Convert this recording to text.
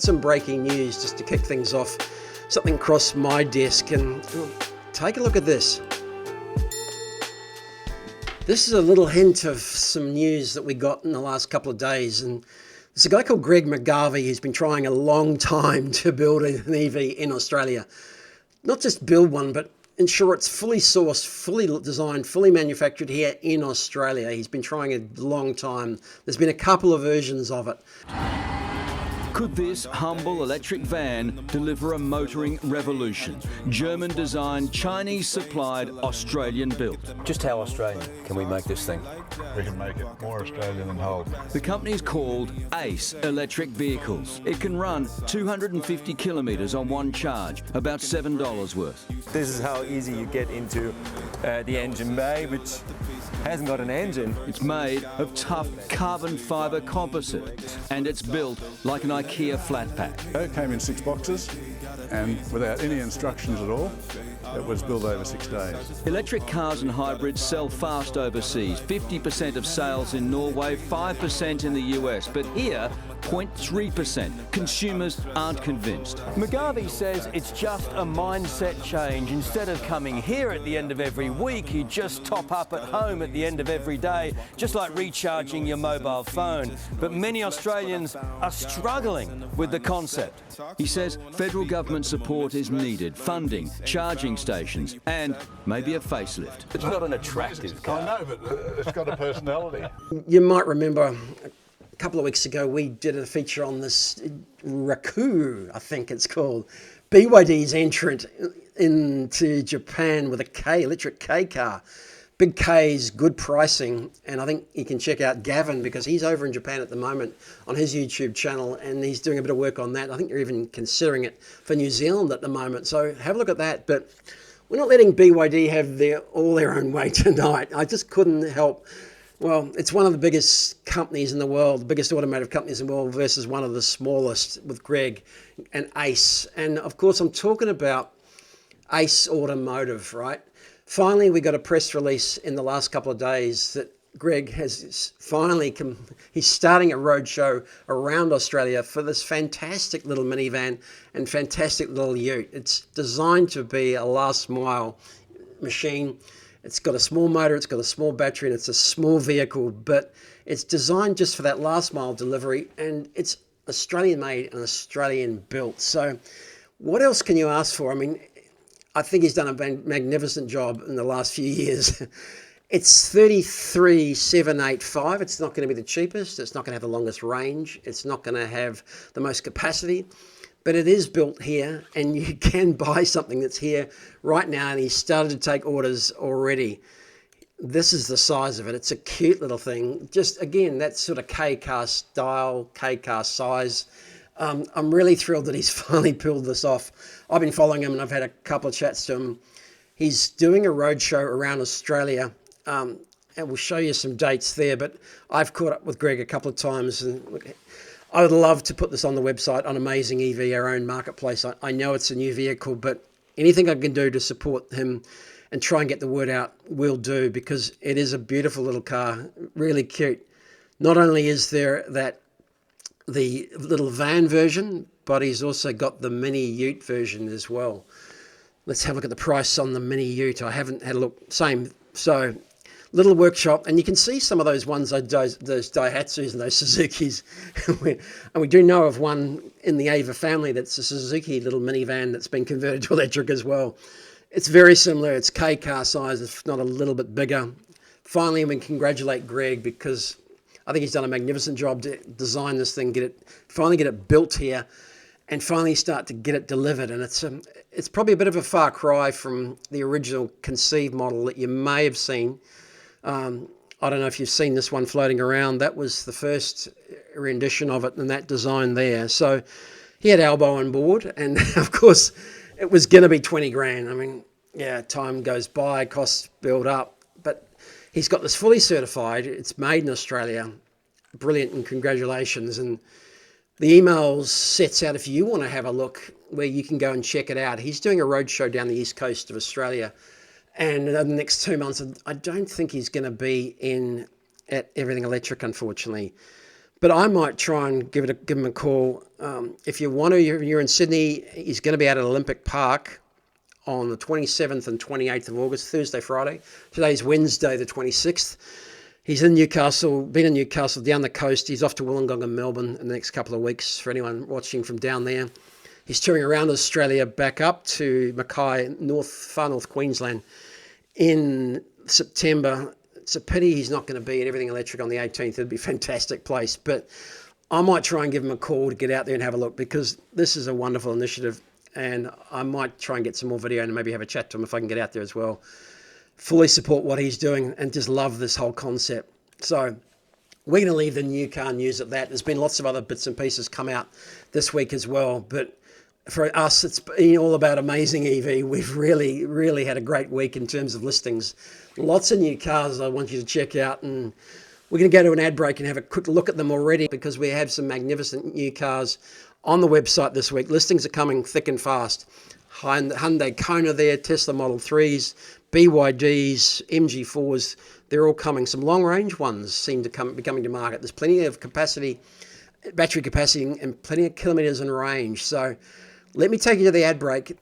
Some breaking news just to kick things off. Something crossed my desk and take a look at this. This is a little hint of some news that we got in the last couple of days, and there's a guy called Greg McGarvey who's been trying a long time to build an EV in Australia. Not just build one, but ensure it's fully sourced, fully designed, fully manufactured here in Australia. He's been trying a long time. There's been a couple of versions of it. Could this humble electric van deliver a motoring revolution? German-designed, Chinese-supplied, Australian-built. Just how Australian can we make this thing? We can make it more Australian than whole. The company's called ACE Electric Vehicles. It can run 250 kilometres on one charge, about $7 worth. This is how easy you get into the engine bay, which hasn't got an engine. It's made of tough carbon fibre composite, and it's built like an IKEA flat pack. It came in 6 boxes, and without any instructions at all, it was built over 6 days. Electric cars and hybrids sell fast overseas. 50% of sales in Norway, 5% in the US, but here, 0.3%. Consumers aren't convinced. McGarvey says it's just a mindset change. Instead of coming here at the end of every week, you just top up at home at the end of every day, just like recharging your mobile phone. But many Australians are struggling with the concept. He says federal government support is needed, funding, charging stations, and maybe a facelift. It's not an attractive car. I know, but it's got a personality. You might remember a couple of weeks ago we did a feature on this Rosco, I think it's called. BYD's entrant into Japan with a K, electric K car. Big K's, good pricing, and I think you can check out Gavin because he's over in Japan at the moment on his YouTube channel and he's doing a bit of work on that. I think they're even considering it for New Zealand at the moment, so have a look at that. But we're not letting BYD have all their own way tonight. I just couldn't help. Well, it's one of the biggest companies in the world, the biggest automotive companies in the world versus one of the smallest with Greg and ACE. And of course, I'm talking about ACE Automotive, right? Finally, we got a press release in the last couple of days that Greg has finally he's starting a roadshow around Australia for this fantastic little minivan and fantastic little ute. It's designed to be a last mile machine. It's got a small motor, it's got a small battery, and it's a small vehicle, but it's designed just for that last mile delivery, and it's Australian made and Australian built. So what else can you ask for? I mean, I think he's done a magnificent job in the last few years. It's 33,785. It's not going to be the cheapest. It's not going to have the longest range. It's not going to have the most capacity. But it is built here, and you can buy something that's here right now, and he's started to take orders already. This is the size of it. It's a cute little thing. Just, again, that sort of K-car style, K-car size. I'm really thrilled that he's finally pulled this off. I've been following him, and I've had a couple of chats to him. He's doing a roadshow around Australia, and we'll show you some dates there, but I've caught up with Greg a couple of times, and I would love to put this on the website on Amazing EV, our own marketplace. I know it's a new vehicle, but anything I can do to support him and try and get the word out will do, because it is a beautiful little car, really cute. Not only is there the little van version, but he's also got the mini ute version as well. Let's have a look at the price on the mini ute. I haven't had a look. Same. So little workshop, and you can see some of those ones, those Daihatsus and those Suzukis. And we do know of one in the Ava family that's a Suzuki little minivan that's been converted to electric as well. It's very similar. It's K-car size, if not a little bit bigger. Finally, we congratulate Greg because I think he's done a magnificent job to design this thing, finally get it built here, and finally start to get it delivered. And it's probably a bit of a far cry from the original conceived model that you may have seen. I don't know if you've seen this one floating around. That was the first rendition of it and that design there. So he had Albo on board, and of course it was going to be 20 grand. I mean, yeah, time goes by, costs build up, but he's got this fully certified. It's made in Australia. Brilliant, and congratulations. And the email sets out, if you want to have a look, where you can go and check it out. He's doing a roadshow down the east coast of Australia. And in the next 2 months, I don't think he's going to be in at Everything Electric, unfortunately. But I might try and give him a call. If you want to, you're in Sydney, he's going to be out at Olympic Park on the 27th and 28th of August, Thursday, Friday. Today's Wednesday, the 26th. He's in Newcastle, been in Newcastle, down the coast. He's off to Wollongong and Melbourne in the next couple of weeks for anyone watching from down there. He's touring around Australia back up to Mackay, far north Queensland in September. It's a pity he's not going to be at Everything Electric on the 18th. It'd be a fantastic place. But I might try and give him a call to get out there and have a look, because this is a wonderful initiative. And I might try and get some more video and maybe have a chat to him if I can get out there as well. Fully support what he's doing and just love this whole concept. So we're going to leave the new car news at that. There's been lots of other bits and pieces come out this week as well. But for us, it's been all about amazing EV. We've really, really had a great week in terms of listings. Lots of new cars I want you to check out, and we're going to go to an ad break and have a quick look at them already, because we have some magnificent new cars on the website this week. Listings are coming thick and fast. Hyundai Kona there, Tesla Model 3s, BYDs, MG4s, they're all coming. Some long-range ones seem to be coming to market. There's plenty of capacity, battery capacity, and plenty of kilometres in range. So let me take you to the ad break.